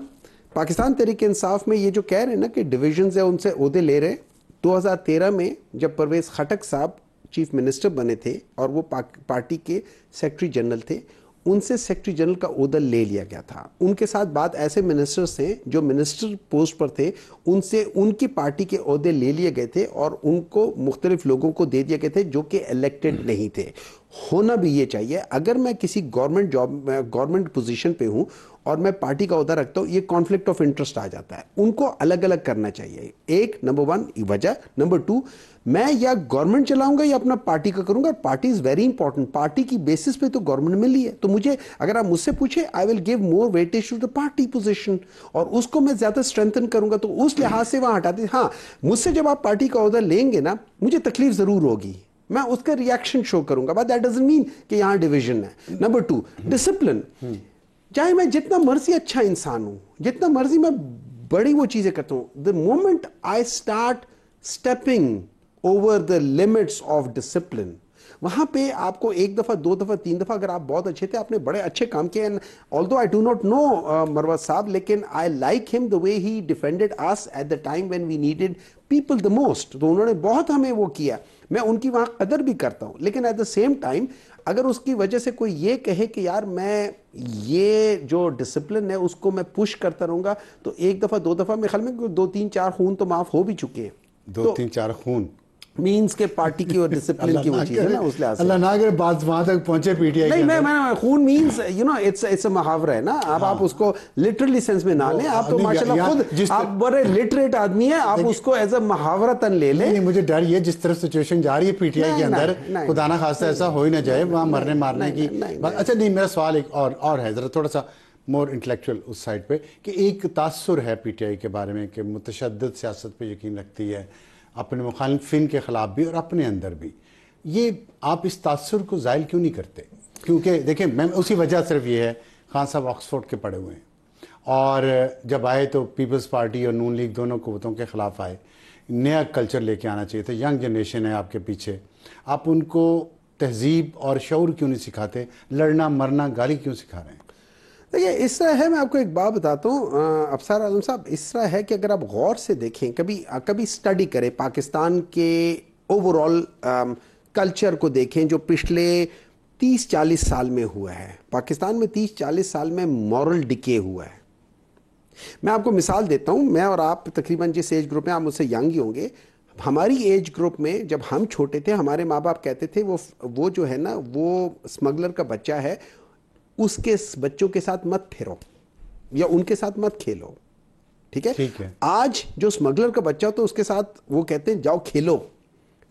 پاکستان تحریک انصاف میں یہ جو کہہ رہے ہیں نا کہ ڈویژنز ہیں ان سے عہدے لے رہے ہیں۔ 2013 میں جب پرویز خٹک صاحب چیف منسٹر بنے تھے اور وہ پارٹی کے سیکرٹری جنرل تھے، ان سے سیکرٹری جنرل کا عہدہ لے لیا گیا تھا۔ ان کے ساتھ بعد ایسے منسٹرز تھے جو منسٹر پوسٹ پر تھے، ان سے ان کی پارٹی کے عہدے لے لیے گئے تھے اور ان کو مختلف لوگوں کو دے دیے گئے تھے جو کہ الیکٹڈ نہیں تھے۔ ہونا بھی یہ چاہیے، اگر میں کسی گورنمنٹ پوزیشن پہ ہوں اور میں پارٹی کا عہدہ رکھتا ہوں، یہ کانفلکٹ آف انٹرسٹ آ جاتا ہے، ان کو الگ الگ کرنا چاہیے۔ ایک نمبر 1 وجہ، نمبر 2 میں یا گورنمنٹ چلاؤں گا یا اپنا پارٹی کا کروں گا۔ Party is very important, party کی بیسس پہ تو گورنمنٹ ملی ہے، تو مجھے اگر آپ مجھ سے پوچھیں I will give more weightage to the party position, اور اس کو میں زیادہ اسٹرینتھن کروں گا، تو اس لحاظ سے وہاں ہٹاتے۔ ہاں، مجھ سے جب آپ پارٹی کا عہدہ لیں گے نا، مجھے تکلیف ضرور ہوگی، میں اس کا ریاکشن شو کروں گا، بٹ دیٹ ڈزنٹ مین کہ یہاں ڈویژن ہے۔ نمبر 2 ڈسپلن، چاہے میں جتنا مرضی اچھا انسان ہوں، جتنا مرضی میں بڑی وہ چیزیں کرتا ہوں، the moment I start stepping over the limits of discipline، وہاں پہ آپ کو ایک دفعہ، 2 دفعہ، 3 دفعہ، اگر آپ بہت اچھے تھے، آپ نے بڑے اچھے کام کیے، although I do not know مروت صاحب، لیکن I like him the way he defended us at the time when we needed people the most، تو انہوں نے بہت ہمیں وہ کیا، میں ان کی وہاں قدر بھی کرتا ہوں، لیکن ایٹ دا سیم ٹائم اگر اس کی وجہ سے کوئی یہ کہے کہ یار میں یہ جو ڈسپلن ہے اس کو میں پش کرتا رہوں گا، تو ایک دفعہ 2 دفعہ، میرے خیال میں 2 3 4 خون تو معاف ہو بھی چکے ہیں۔ 2 3 4 خون مینس کے پارٹی کی اور ڈسپلن کی وہ چیز ہے نا، اس لحاظ سے اللہ نہ کرے بات وہاں تک پہنچے پی ٹی آئی نہیں، میں خون means you know it's a محاورہ ہے نا، آپ اس کو لٹرلی سینس میں نہ لیں، آپ تو ماشاءاللہ خود آپ بڑے لٹریٹ آدمی ہیں، آپ اس کو ایز اے محاورتاً لے لیں۔ نہیں، مجھے ڈر یہ جس طرح سچویشن جا رہی ہے پی ٹی آئی کے اندر، خدا نہ خواستہ ایسا ہو ہی نہ جائے وہاں مرنے مارنے کی بات۔ اچھا نہیں، میرا سوال ایک اور ہے، ذرا تھوڑا سا مور انٹلیکچوئل اس سائڈ پہ، کہ ایک تاثر ہے پی ٹی آئی کے بارے میں کہ متشدد سیاست پہ یقین رکھتی ہے، اپنے مخالفین کے خلاف بھی اور اپنے اندر بھی۔ یہ آپ اس تاثر کو زائل کیوں نہیں کرتے؟ کیونکہ دیکھیں، میں اسی وجہ صرف یہ ہے، خان صاحب آکسفورڈ کے پڑھے ہوئے ہیں، اور جب آئے تو پیپلز پارٹی اور نون لیگ دونوں قوتوں کے خلاف آئے، نیا کلچر لے کے آنا چاہیے تھا، ینگ جنریشن ہے آپ کے پیچھے، آپ ان کو تہذیب اور شعور کیوں نہیں سکھاتے؟ لڑنا مرنا گالی کیوں سکھا رہے ہیں؟ دیکھیے اس طرح ہے، میں آپ کو ایک بات بتاتا ہوں ابصار اعظم صاحب، اس طرح ہے کہ اگر آپ غور سے دیکھیں، کبھی اسٹڈی کریں پاکستان کے اوور آل کلچر کو، دیکھیں جو پچھلے 30-40 سال میں ہوا ہے. پاکستان میں 30-40 سال میں مورل ڈکے ہوا ہے. میں آپ کو مثال دیتا ہوں. میں اور آپ تقریباً جس ایج گروپ میں، آپ مجھ سے ینگ ہی ہوں گے، ہماری ایج گروپ میں جب ہم چھوٹے تھے ہمارے ماں باپ کہتے تھے وہ جو ہے نا وہ اسمگلر کا بچہ ہے، اس کے بچوں کے ساتھ مت پھرو یا ان کے ساتھ مت کھیلو. ٹھیک ہے. آج جو اسمگلر کا بچہ تو اس کے ساتھ وہ کہتے ہیں جاؤ کھیلو،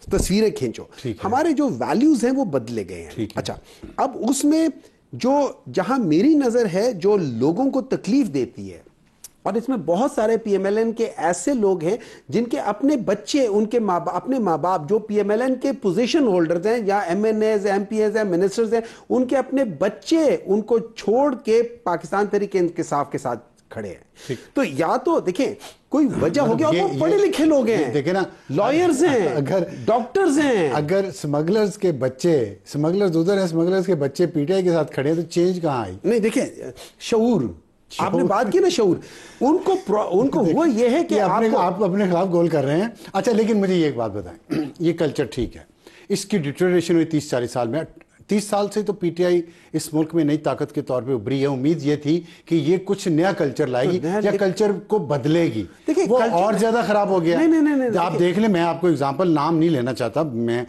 تصویریں کھینچو. ہمارے جو ویلیوز ہیں وہ بدلے گئے ہیں. اچھا، اب اس میں جہاں میری نظر ہے جو لوگوں کو تکلیف دیتی ہے، اور اس میں بہت سارے پی ایم ایل این کے ایسے لوگ ہیں جن کے اپنے بچے، ان کے اپنے ماں باپ جو پی ایم ایل این کے پوزیشن ہولڈرز ہیں یا MNAs, MPAs ہیں، منسٹرز ہیں، ان کے اپنے بچے ان کو چھوڑ کے پاکستان تحریک انصاف کے ساتھ کھڑے ہیں. تو یا تو دیکھیں کوئی وجہ ہو گیا، وہ پڑھے لکھے لوگ ہیں، دیکھیں نا، لائرز ہیں، اگر ڈاکٹرز ہیں. اگر سمگلرز کے بچے، سمگلرز ادھر ہیں، سمگلرز کے بچے پی ٹی آئی کے ساتھ کھڑے ہیں، تو چینج کہاں آئی؟ نہیں دیکھیں، شعور، آپ نے بات کی نا شعور، ان کو ہوا یہ ہے کہ آپ اپنے خلاف گول کر رہے ہیں. اچھا، لیکن مجھے یہ ایک بات بتائیں، یہ کلچر ٹھیک ہے، اس کی ڈیٹریشن ہوئی 30-40 سال میں. 30 سال سے تو پی ٹی آئی اس ملک میں نئی طاقت کے طور پہ ابھری ہے. امید یہ تھی کہ یہ کچھ نیا کلچر لائے گی یا کلچر کو بدلے گی. وہ اور زیادہ خراب ہو گیا. آپ دیکھ لیں، میں آپ کو اگزامپل نام نہیں لینا چاہتا، میں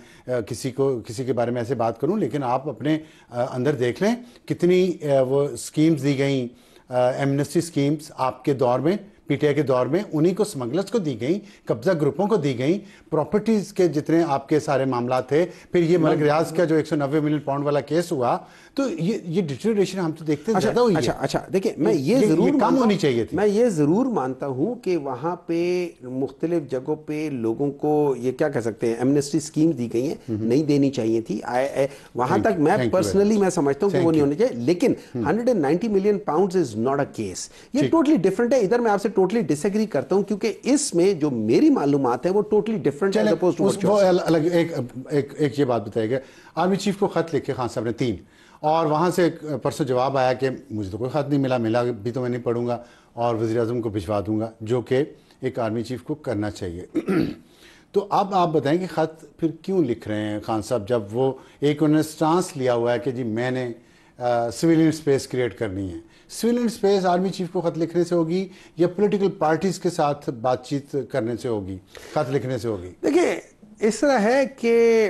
کسی کے بارے میں ایسے بات کروں، لیکن آپ اپنے اندر دیکھ لیں کتنی وہ اسکیمز دی گئیں، ایمنسٹی سکیمز آپ کے دور میں، پی ٹی آئی کے دور میں، انہی کو سمگلرز کو دی گئیں، قبضہ گروپوں کو دی گئیں، پراپرٹیز کے جتنے آپ کے سارے معاملات تھے. پھر یہ ملک ریاض کا جو 190 ملین پاؤنڈ والا کیس ہوا، تو یہ ڈیٹریشن ہم تو دیکھتے ہیں زیادہ ہوئی ہے. اچھا دیکھیں، میں یہ ضرور کم ہونی چاہیے تھی. میں یہ ضرور مانتا ہوں کہ وہاں پہ مختلف جگہوں پہ لوگوں کو یہ کیا کہہ سکتے ہیں، ایمنسٹی سکیم دی گئی ہیں، نہیں دینی چاہیے تھی. وہاں تک میں پرسنلی میں سمجھتا ہوں کہ وہ نہیں ہونی چاہیے. لیکن 190 million pounds is not a case. یہ ٹوٹلی ڈفرنٹ ہے. ادھر میں آپ سے ٹوٹلی ڈس ایگری کرتا ہوں، کیونکہ اس میں جو میری معلومات ہے وہ ٹوٹلی ڈفرنٹ ہے. ایک یہ بات بتائیے گا، آرمی چیف کو خط لکھے خان صاحب نے 3، اور وہاں سے پرسوں جواب آیا کہ مجھے تو کوئی خط نہیں ملا بھی تو میں نہیں پڑھوں گا اور وزیر اعظم کو بھجوا دوں گا، جو کہ ایک آرمی چیف کو کرنا چاہیے. تو اب آپ بتائیں کہ خط پھر کیوں لکھ رہے ہیں خان صاحب، جب وہ ایک انہوں نے سٹانس لیا ہوا ہے کہ جی میں نے سویلین سپیس کریٹ کرنی ہے. سویلین سپیس آرمی چیف کو خط لکھنے سے ہوگی یا پولیٹیکل پارٹیز کے ساتھ بات چیت کرنے سے ہوگی، خط لکھنے سے ہوگی؟ دیکھیں، اس طرح ہے کہ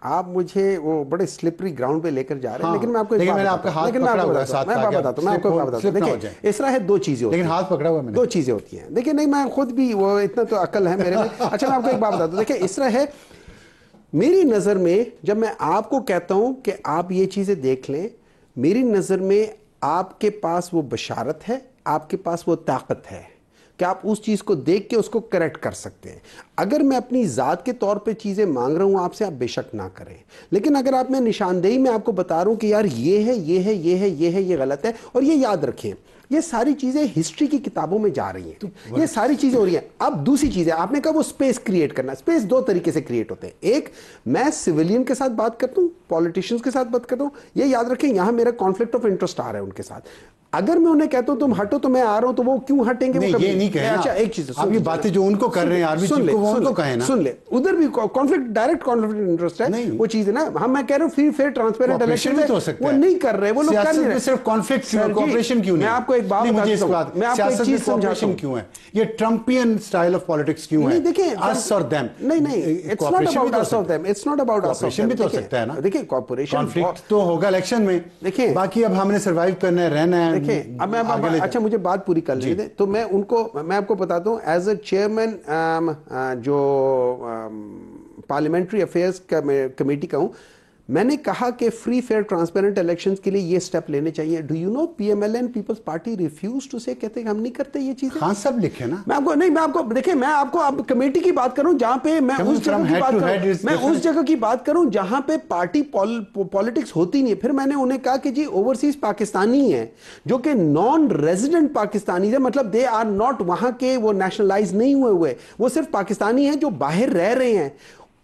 آپ مجھے وہ بڑے سلپری گراؤنڈ پہ لے کر جا رہے ہیں. لیکن میں آپ کو بتاتا ہوں، دیکھیں اس طرح ہے، 2 چیزیں ہوتی ہیں. لیکن ہاتھ پکڑا ہوا میں نے. 2 چیزیں ہوتی ہیں. دیکھیں، نہیں میں خود بھی وہ اتنا تو عقل ہے میرے میں. اچھا، میں آپ کو ایک بات بتاتا ہوں. دیکھیں اس طرح ہے، میری نظر میں جب میں آپ کو کہتا ہوں کہ آپ یہ چیزیں دیکھ لیں، میری نظر میں آپ کے پاس وہ بشارت ہے، آپ کے پاس وہ طاقت ہے کہ آپ اس چیز کو دیکھ کے اس کو کریکٹ کر سکتے ہیں. اگر میں اپنی ذات کے طور پہ چیزیں مانگ رہا ہوں آپ سے، آپ بے شک نہ کریں. لیکن اگر آپ میں نشاندہی میں آپ کو بتا رہا ہوں کہ یار یہ ہے، یہ ہے، یہ ہے، یہ ہے، یہ غلط ہے، اور یہ یاد رکھیں یہ ساری چیزیں ہسٹری کی کتابوں میں جا رہی ہیں، یہ ساری چیزیں ہو رہی ہیں. اب دوسری چیز ہے، آپ نے کہا وہ سپیس کریٹ کرنا. سپیس 2 طریقے سے کریٹ ہوتے ہیں. ایک، میں سویلین کے ساتھ بات کرتا ہوں، پولیٹیشینز کے ساتھ بات کرتا ہوں. یہ یاد رکھیں یہاں میرا کانفلکٹ آف انٹرسٹ آ رہا ہے ان کے ساتھ. اگر میں انہیں کہتا ہوں تم ہٹو تو میں آ رہا ہوں، تو وہ کیوں ہٹیں گے؟ یہ نہیں کہنا. اچھا، ایک چیز آپ یہ باتیں جو ان کو کر رہے ہیں آرمی چیف کو، وہ ان کو کہیں نا. سن لے، ادھر بھی کانفلکٹ، ڈائریکٹ کانفلکٹ انٹرسٹ ہے، وہ چیز ہے نا. ہم میں کہہ رہا ہوں فری فیئر ٹرانسپیرنٹ الیکشن میں وہ نہیں کر رہے، وہ لوگ کر نہیں رہے. صرف کانفلکٹ کیوں، کوآپریشن کیوں نہیں؟ میں آپ کو ایک بات بتاتا ہوں، میں آپ کو ایک چیز سمجھاتا ہوں کیوں ہے یہ ٹرمپین سٹائل آف پالیٹکس کیوں ہے؟ دیکھیں us اور them. نہیں، اٹس ناٹ اباؤٹ us اور them، it's not about us اور them. بھی تو ہو سکتا ہے نا. دیکھیں کوآپریشن، کانفلکٹ تو ہوگا الیکشن میں، دیکھیں باقی اب ہم نے سروائیو کرنا ہے، رہنا ہے. دیکھیں اب میں، اچھا مجھے بات پوری کر لینے دیں. تو میں ان کو، میں آپ کو بتاتا ہوں ایز اے چیئرمین جو پارلیمنٹری افیئرز کمیٹی کا ہوں، میں نے کہا کہ فری فیئر ٹرانسپیرنٹ الیکشنز کے لیے یہ سٹیپ لینے چاہیے. Do you know P M L N Peoples Party refuse to say, کہتے ہیں کہ ہم نہیں کرتے یہ چیزیں. خان صاحب لکھے نا. میں آپ کو نہیں، میں آپ کو دیکھیں، میں آپ کو اب کمیٹی کی بات کروں جہاں پہ میں اس جگہ کی بات کروں، میں اس جگہ کی بات کروں جہاں پہ پارٹی پالیٹکس ہوتی نہیں ہے. پھر میں نے انہیں کہا کہ جی اوورسیز پاکستانی ہیں جو کہ نان ریزیڈنٹ پاکستانی ہیں، مطلب دے آر ناٹ وہاں کے، وہ نیشنلائز نہیں ہوئے، وہ صرف پاکستانی ہیں جو باہر رہ رہے ہیں،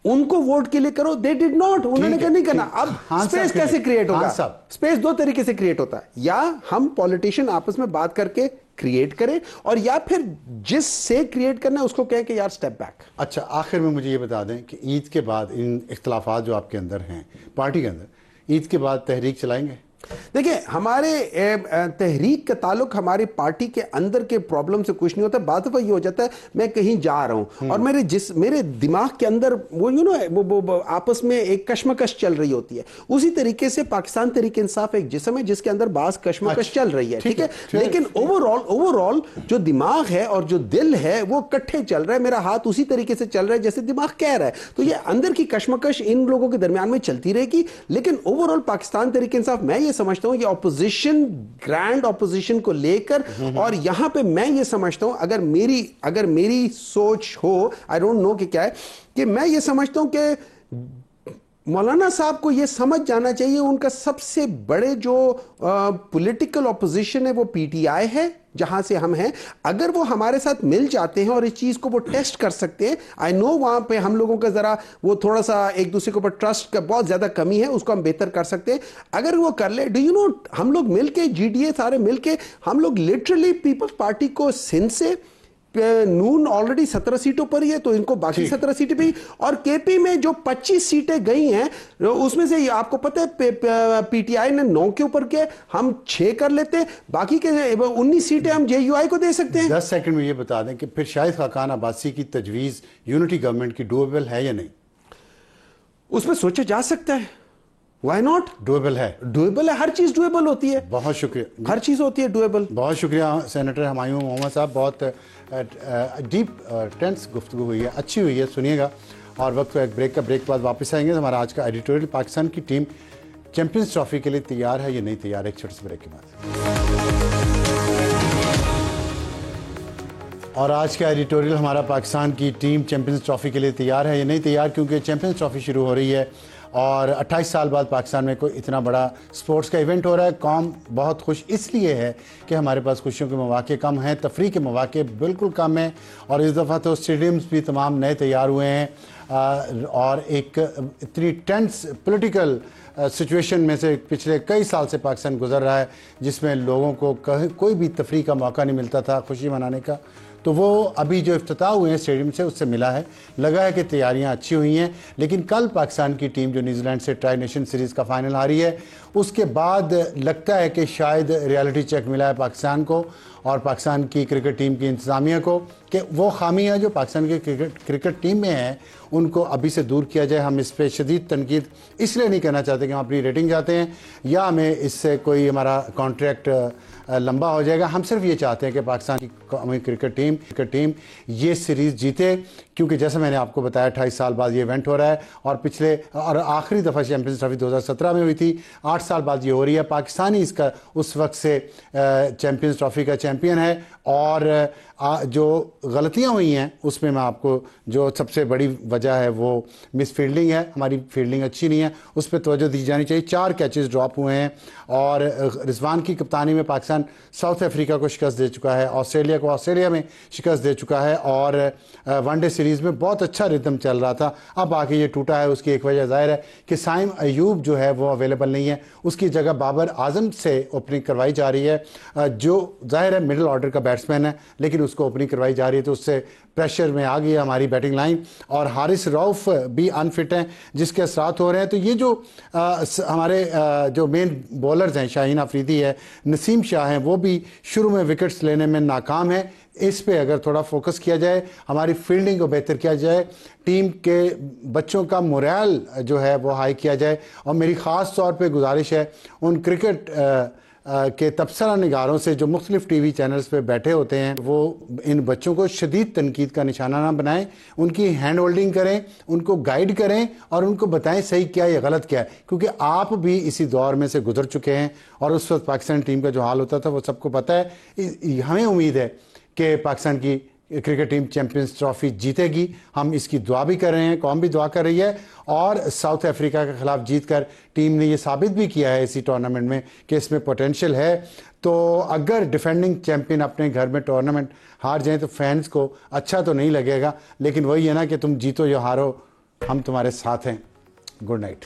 ان کو ووٹ کے لیے کرو. دے ڈڈ ناٹ، انہوں نے کہا نہیں کرنا. اب سپیس کیسے کریٹ ہوگا؟ سپیس 2 طریقے سے کریٹ ہوتا ہے، یا ہم پولیٹیشین آپس میں بات کر کے کریٹ کریں، اور یا پھر جس سے کریٹ کرنا ہے اس کو کہیں کہ یار سٹیپ بیک. اچھا، آخر میں مجھے یہ بتا دیں کہ عید کے بعد ان اختلافات جو آپ کے اندر ہیں پارٹی کے اندر، عید کے بعد تحریک چلائیں گے؟ دیکھیں ہمارے تحریک کا تعلق ہماری پارٹی کے اندر کے پرابلم سے کچھ نہیں ہوتا. بعض دفعہ یہ ہو جاتا ہے میں کہیں جا رہا ہوں اور میرے دماغ کے اندر وہ آپس میں ایک کشمکش چل رہی ہوتی ہے. اسی طریقے سے پاکستان تحریک انصاف ایک جسم ہے جس کے اندر بعض کشمکش چل رہی ہے, ٹھیک ہے, لیکن اوور آل جو دماغ ہے اور جو دل ہے وہ کٹھے چل رہا ہے. میرا ہاتھ اسی طریقے سے چل رہا ہے جیسے دماغ کہہ رہا ہے. تو یہ اندر کی کشمکش ان لوگوں کے درمیان میں چلتی رہے گی, لیکن اوور آل پاکستان تحریک انصاف میں یہ سمجھتا ہوں یہ اپوزیشن گرینڈ اپوزیشن کو لے کر, اور یہاں پہ میں یہ سمجھتا ہوں اگر میری سوچ ہو, آئی ڈونٹ نو کہ کیا ہے, کہ میں یہ سمجھتا ہوں کہ مولانا صاحب کو یہ سمجھ جانا چاہیے ان کا سب سے بڑے جو پولیٹیکل اپوزیشن ہے وہ پی ٹی آئی ہے جہاں سے ہم ہیں. اگر وہ ہمارے ساتھ مل جاتے ہیں اور اس چیز کو وہ ٹیسٹ کر سکتے ہیں, آئی نو وہاں پہ ہم لوگوں کا ذرا وہ تھوڑا سا ایک دوسرے کے اوپر ٹرسٹ کا بہت زیادہ کمی ہے, اس کو ہم بہتر کر سکتے ہیں اگر وہ کر لے. ڈو یو نو ہم لوگ مل کے جی ڈی اے سارے مل کے ہم لوگ لٹرلی پیپلز پارٹی کو سندھ سے نون آلریڈی 17 سیٹوں پر ہی ہے تو ان کو باقی 17 سیٹیں بھی, اور کے پی میں جو 25 سیٹیں گئی ہیں اس میں سے آپ کو پتہ ہے پی ٹی آئی نے 9 کے اوپر کیا, ہم 6 کر لیتے, باقی کے 19 سیٹیں ہم جے یو آئی کو دے سکتے ہیں. 10 سیکنڈ میں یہ بتا دیں کہ پھر شاہد خاقان عباسی کی تجویز یونٹی گورنمنٹ کی ڈویبل ہے یا نہیں؟ اس میں سوچا جا سکتا ہے, وائی ناٹ. ڈویبل ہے, ڈویبل ہے, ہر چیز ڈویبل ہوتی ہے. بہت شکریہ, ہر چیز ہوتی ہے ڈویبل. بہت شکریہ سینیٹر ہمایوں محمد صاحب, بہت ڈیپ ٹینس گفتگو ہوئی ہے, اچھی ہوئی ہے, سنیے گا. اور وقت ایک بریک کا, بریک کے بعد واپس آئیں گے. ہمارا آج کا ایڈیٹوریل پاکستان کی ٹیم چیمپئنز ٹرافی کے لیے تیار ہے یا نہیں تیار, ایک چھوٹے سے بریک کے بعد. اور آج کا ایڈیٹوریل ہمارا پاکستان کی ٹیم چیمپئنز ٹرافی کے لیے تیار ہے یا نہیں تیار, کیونکہ چیمپئنز ٹرافی شروع ہو رہی ہے اور 28 سال بعد پاکستان میں کوئی اتنا بڑا سپورٹس کا ایونٹ ہو رہا ہے. قوم بہت خوش اس لیے ہے کہ ہمارے پاس خوشیوں کے مواقع کم ہیں, تفریح کے مواقع بالکل کم ہیں, اور اس دفعہ تو اسٹیڈیمز بھی تمام نئے تیار ہوئے ہیں, اور ایک اتنی ٹینس پولیٹیکل سچویشن میں سے پچھلے کئی سال سے پاکستان گزر رہا ہے جس میں لوگوں کو کوئی بھی تفریح کا موقع نہیں ملتا تھا, خوشی منانے کا. تو وہ ابھی جو افتتاح ہوئے ہیں اسٹیڈیم سے, اس سے ملا ہے, لگا ہے کہ تیاریاں اچھی ہوئی ہیں. لیکن کل پاکستان کی ٹیم جو نیوزی لینڈ سے ٹرائی نیشن سیریز کا فائنل ہاری ہے, اس کے بعد لگتا ہے کہ شاید ریالٹی چیک ملا ہے پاکستان کو اور پاکستان کی کرکٹ ٹیم کی انتظامیہ کو کہ وہ خامیاں جو پاکستان کی کرکٹ ٹیم میں ہیں ان کو ابھی سے دور کیا جائے. ہم اس پہ شدید تنقید اس لیے نہیں کرنا چاہتے کہ ہم اپنی ریٹنگ چاہتے ہیں یا ہمیں اس سے کوئی ہمارا کانٹریکٹ لمبا ہو جائے گا. ہم صرف یہ چاہتے ہیں کہ پاکستان کی قومی کرکٹ ٹیم یہ سیریز جیتے, کیونکہ جیسے میں نے آپ کو بتایا 28 سال بعد یہ ایونٹ ہو رہا ہے, اور آخری دفعہ چیمپئنز ٹرافی 2017 میں ہوئی تھی, 8 سال بعد یہ ہو رہی ہے. پاکستانی اس کا اس وقت سے چیمپئنز ٹرافی کا چیمپئن ہے, اور جو غلطیاں ہوئی ہیں اس میں آپ کو جو سب سے بڑی وجہ ہے وہ مس فیلڈنگ ہے. ہماری فیلڈنگ اچھی نہیں ہے, اس پہ توجہ دی جانی چاہیے. 4 کیچز ڈراپ ہوئے ہیں, اور رضوان کی کپتانی میں پاکستان ساؤتھ افریقہ کو شکست دے چکا ہے, آسٹریلیا کو آسٹریلیا میں شکست دے چکا ہے, اور ون ڈے سیریز میں بہت اچھا ردم چل رہا تھا. اب آ کے یہ ٹوٹا ہے. اس کی ایک وجہ ظاہر ہے کہ سائم ایوب جو ہے وہ اویلیبل نہیں ہے, اس کی جگہ بابر اعظم سے اوپننگ کروائی جا رہی ہے, جو ظاہر ہے مڈل آرڈر کا بیٹسمین ہے, لیکن اس کو اوپننگ کروائی جا رہی ہے تو اس سے پریشر میں آ گئی ہے ہماری بیٹنگ لائن, اور حارث رؤف بھی انفٹ ہیں جس کے اثرات ہو رہے ہیں. تو یہ جو ہمارے جو مین بولرز ہیں, شاہین آفریدی ہے, نسیم شاہ ہیں, وہ بھی شروع میں وکٹس لینے میں ناکام ہیں. اس پہ اگر تھوڑا فوکس کیا جائے, ہماری فیلڈنگ کو بہتر کیا جائے, ٹیم کے بچوں کا موریل جو ہے وہ ہائی کیا جائے. اور میری خاص طور پہ گزارش ہے ان کرکٹ کے تبصرہ نگاروں سے جو مختلف ٹی وی چینلز پہ بیٹھے ہوتے ہیں, وہ ان بچوں کو شدید تنقید کا نشانہ نہ بنائیں, ان کی ہینڈ ہولڈنگ کریں, ان کو گائیڈ کریں اور ان کو بتائیں صحیح کیا یا غلط کیا ہے, کیونکہ آپ بھی اسی دور میں سے گزر چکے ہیں اور اس وقت پاکستان ٹیم کا جو حال ہوتا تھا وہ سب کو پتہ ہے. ہمیں امید ہے کہ پاکستان کی کرکٹ ٹیم چیمپئنز ٹرافی جیتے گی. ہم اس کی دعا بھی کر رہے ہیں, قوم بھی دعا کر رہی ہے, اور ساؤتھ افریقہ کے خلاف جیت کر ٹیم نے یہ ثابت بھی کیا ہے اسی ٹورنامنٹ میں کہ اس میں پوٹینشیل ہے. تو اگر ڈیفینڈنگ چیمپئن اپنے گھر میں ٹورنامنٹ ہار جائیں تو فینس کو اچھا تو نہیں لگے گا, لیکن وہی ہے نا کہ تم جیتو یا ہارو ہم تمہارے ساتھ ہیں. Good night.